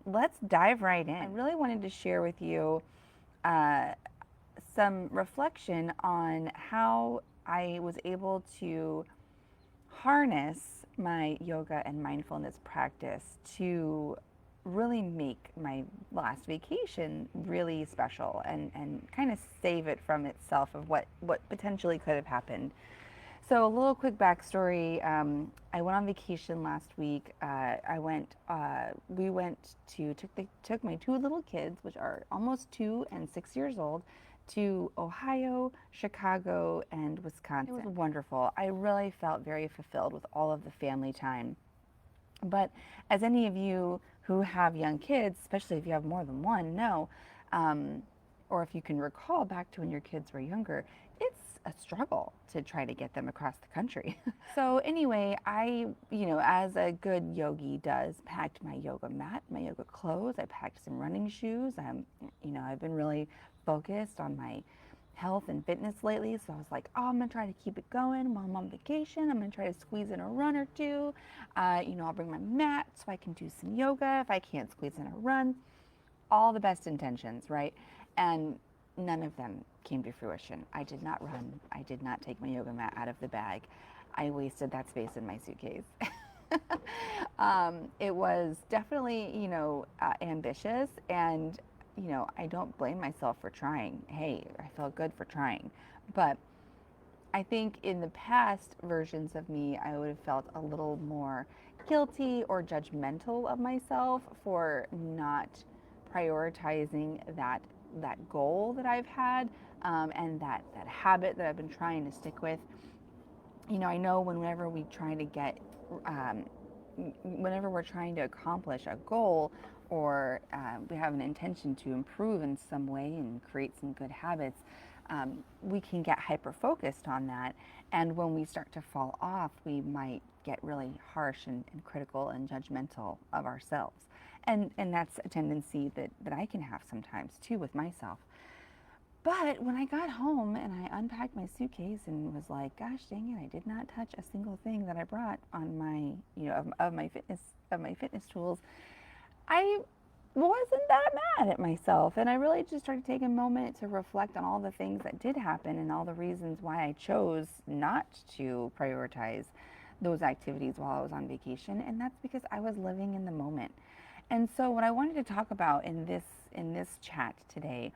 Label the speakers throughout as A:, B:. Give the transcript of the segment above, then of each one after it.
A: Let's dive right in. I really wanted to share with you uh, some reflection on how I was able to harness my yoga and mindfulness practice to really make my last vacation really special and kind of save it from itself of what potentially could have happened. So a little quick backstory. I went on vacation last week. We went to took my two little kids, which are almost 2 and 6 years old, to Ohio, Chicago, and Wisconsin. It was wonderful. I really felt very fulfilled with all of the family time. But as any of you who have young kids, especially if you have more than one, know, um, or if you can recall back to when your kids were younger, it's a struggle to try to get them across the country. So anyway, as a good yogi does, packed my yoga mat, my yoga clothes. I packed some running shoes. I've been really focused on my health and fitness lately. So I was like, oh, I'm gonna try to keep it going while I'm on vacation. I'm gonna try to squeeze in a run or two. I'll bring my mat so I can do some yoga if I can't squeeze in a run. All the best intentions, right? And none of them came to fruition. I did not run. I did not take my yoga mat out of the bag. I wasted that space in my suitcase. It was definitely, ambitious, and I don't blame myself for trying. Hey, I felt good for trying, but I think in the past versions of me, I would have felt a little more guilty or judgmental of myself for not prioritizing that goal that I've had, and that habit that I've been trying to stick with. I know whenever we try to get, um, whenever we're trying to accomplish a goal, or we have an intention to improve in some way and create some good habits, we can get hyper focused on that. And when we start to fall off, we might get really harsh and critical and judgmental of ourselves. And that's a tendency that I can have sometimes too with myself. But when I got home and I unpacked my suitcase and was like, gosh dang it, I did not touch a single thing that I brought on my, of my fitness tools, I wasn't that mad at myself. And I really just started taking a moment to reflect on all the things that did happen and all the reasons why I chose not to prioritize those activities while I was on vacation. And that's because I was living in the moment. And so what I wanted to talk about in this chat today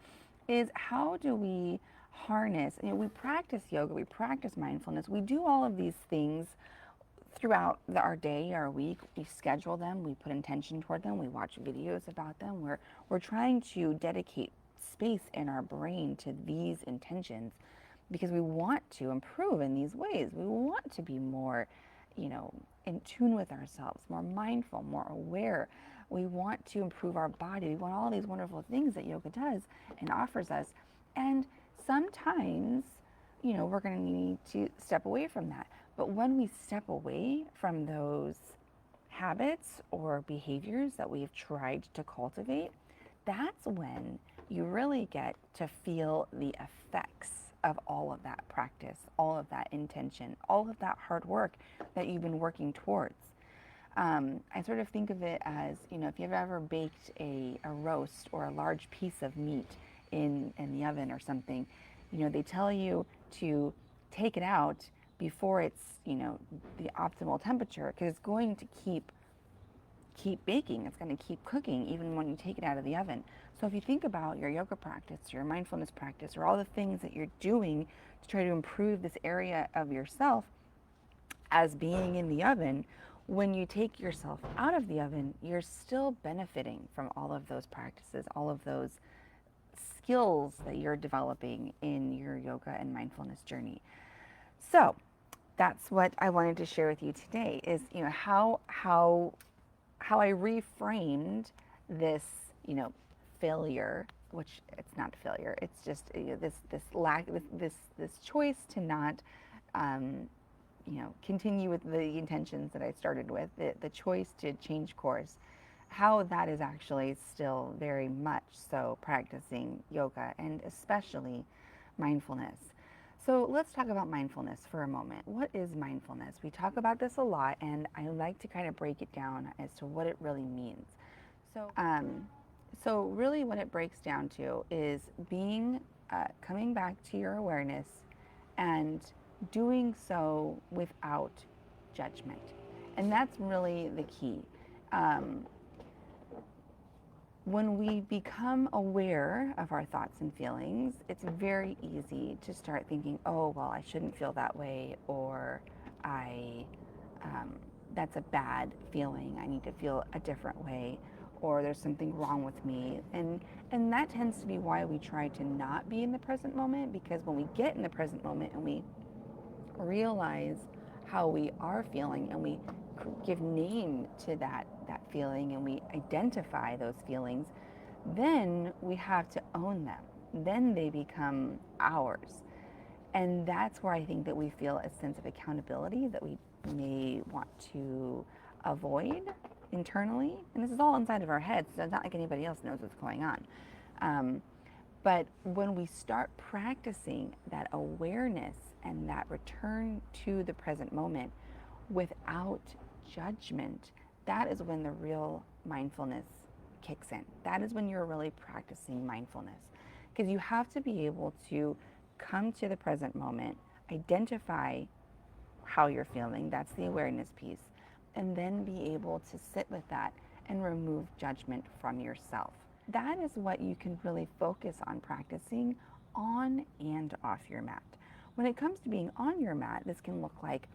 A: is how do we harness, we practice yoga, we practice mindfulness, we do all of these things throughout our day, our week. We schedule them, we put intention toward them, we watch videos about them. We're trying to dedicate space in our brain to these intentions because we want to improve in these ways. We want to be more, in tune with ourselves, more mindful, more aware. We want to improve our body. We want all these wonderful things that yoga does and offers us. And sometimes, we're going to need to step away from that. But when we step away from those habits or behaviors that we've tried to cultivate, that's when you really get to feel the effects of all of that practice, all of that intention, all of that hard work that you've been working towards. I sort of think of it as, if you've ever baked a roast or a large piece of meat in the oven or something, they tell you to take it out before it's, the optimal temperature, because it's going to keep baking. It's going to keep cooking even when you take it out of the oven. So if you think about your yoga practice, your mindfulness practice, or all the things that you're doing to try to improve this area of yourself as being in the oven, when you take yourself out of the oven, you're still benefiting from all of those practices, all of those skills that you're developing in your yoga and mindfulness journey. So that's what I wanted to share with you today is, how I reframed this, failure, which it's not failure. It's just this lack, this choice to not, continue with the intentions that I started with, the choice to change course, how that is actually still very much so practicing yoga and especially mindfulness. So let's talk about mindfulness for a moment. What is mindfulness? We talk about this a lot, and I like to kind of break it down as to what it really means. So really what it breaks down to is coming back to your awareness and doing so without judgment. And that's really the key. Um, when we become aware of our thoughts and feelings, it's very easy to start thinking, oh, well, I shouldn't feel that way, or I, um, that's a bad feeling. I need to feel a different way, or there's something wrong with me. And that tends to be why we try to not be in the present moment, because when we get in the present moment and we realize how we are feeling and we give name to that feeling and we identify those feelings, then we have to own them. Then they become ours. And that's where I think that we feel a sense of accountability that we may want to avoid internally. And this is all inside of our heads, so it's not like anybody else knows what's going on. Um, but when we start practicing that awareness and that return to the present moment without judgment, that is when the real mindfulness kicks in. That is when you're really practicing mindfulness. Because you have to be able to come to the present moment, identify how you're feeling, that's the awareness piece, and then be able to sit with that and remove judgment from yourself. That is what you can really focus on practicing on and off your mat. When it comes to being on your mat, this can look like,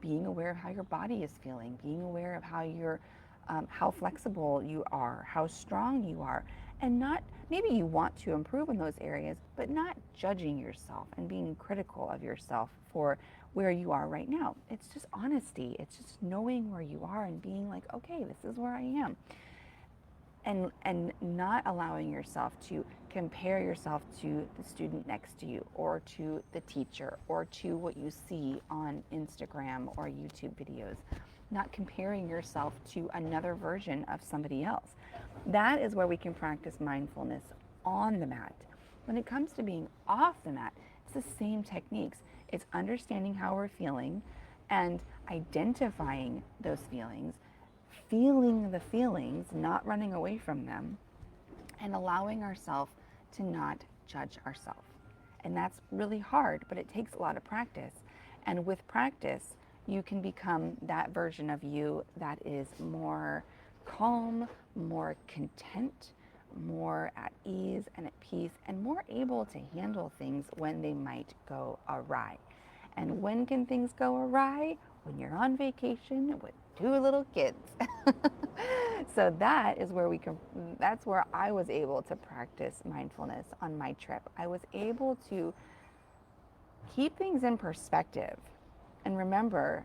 A: being aware of how your body is feeling, being aware of how flexible you are, how strong you are, and not, maybe you want to improve in those areas, but not judging yourself and being critical of yourself for where you are right now. It's just honesty. It's just knowing where you are and being like, okay, this is where I am. And not allowing yourself to compare yourself to the student next to you or to the teacher or to what you see on Instagram or YouTube videos. Not comparing yourself to another version of somebody else. That is where we can practice mindfulness on the mat. When it comes to being off the mat, it's the same techniques. It's understanding how we're feeling and identifying those feelings, feeling the feelings, not running away from them, and allowing ourselves to not judge ourselves. And that's really hard, but it takes a lot of practice. And with practice, you can become that version of you that is more calm, more content, more at ease and at peace, and more able to handle things when they might go awry. And when can things go awry? When you're on vacation with two little kids. So that's where I was able to practice mindfulness on my trip. I was able to keep things in perspective and remember,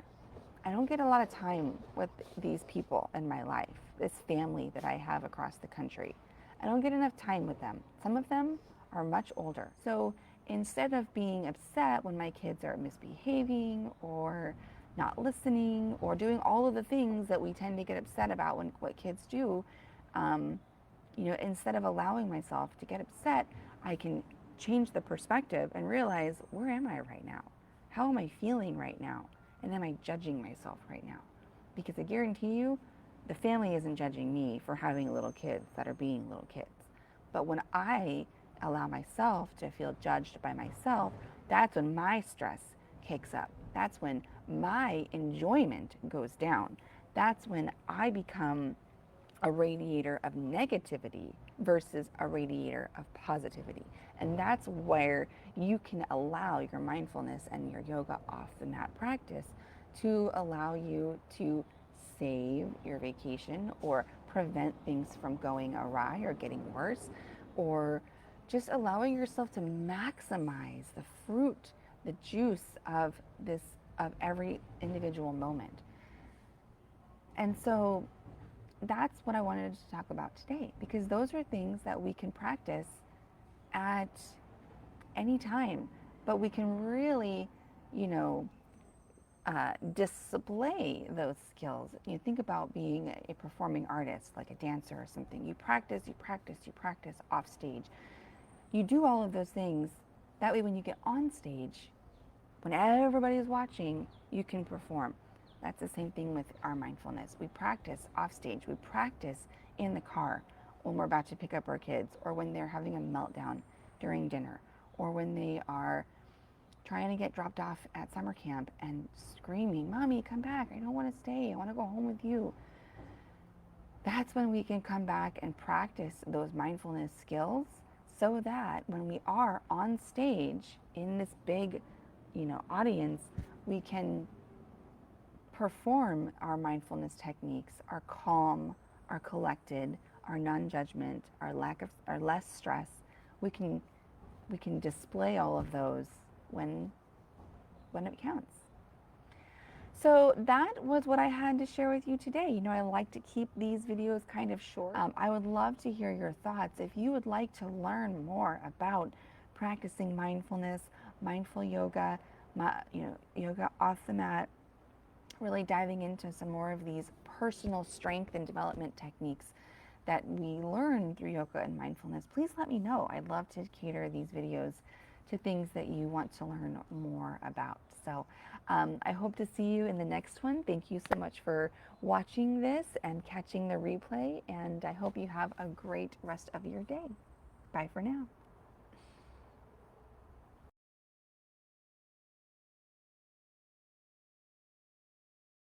A: I don't get a lot of time with these people in my life, this family that I have across the country. I don't get enough time with them. Some of them are much older. So instead of being upset when my kids are misbehaving or not listening or doing all of the things that we tend to get upset about when what kids do, instead of allowing myself to get upset, I can change the perspective and realize, where am I right now? How am I feeling right now? And am I judging myself right now? Because I guarantee you, the family isn't judging me for having little kids that are being little kids. But when I allow myself to feel judged by myself, that's when my stress kicks up. That's when my enjoyment goes down. That's when I become a radiator of negativity versus a radiator of positivity. And that's where you can allow your mindfulness and your yoga off the mat practice to allow you to save your vacation or prevent things from going awry or getting worse, or just allowing yourself to maximize the fruit, the juice of every individual moment. And so that's what I wanted to talk about today, because those are things that we can practice at any time, but we can really, display those skills. You think about being a performing artist, like a dancer or something. You practice, you practice, you practice off stage. You do all of those things. That way, when you get on stage, when everybody's watching, you can perform. That's the same thing with our mindfulness. We practice off stage. We practice in the car when we're about to pick up our kids, or when they're having a meltdown during dinner, or when they are trying to get dropped off at summer camp and screaming, "Mommy, come back. I don't want to stay. I want to go home with you." That's when we can come back and practice those mindfulness skills, so that when we are on stage in this big, audience, we can perform our mindfulness techniques, our calm, our collected, our non-judgment, our less stress. We can display all of those when it counts. So that was what I had to share with you today. I like to keep these videos kind of short. I would love to hear your thoughts. If you would like to learn more about practicing mindfulness, mindful yoga, yoga off the mat, really diving into some more of these personal strength and development techniques that we learn through yoga and mindfulness, please let me know. I'd love to cater these videos to things that you want to learn more about. So I hope to see you in the next one. Thank you so much for watching this and catching the replay, and I hope you have a great rest of your day. Bye for now.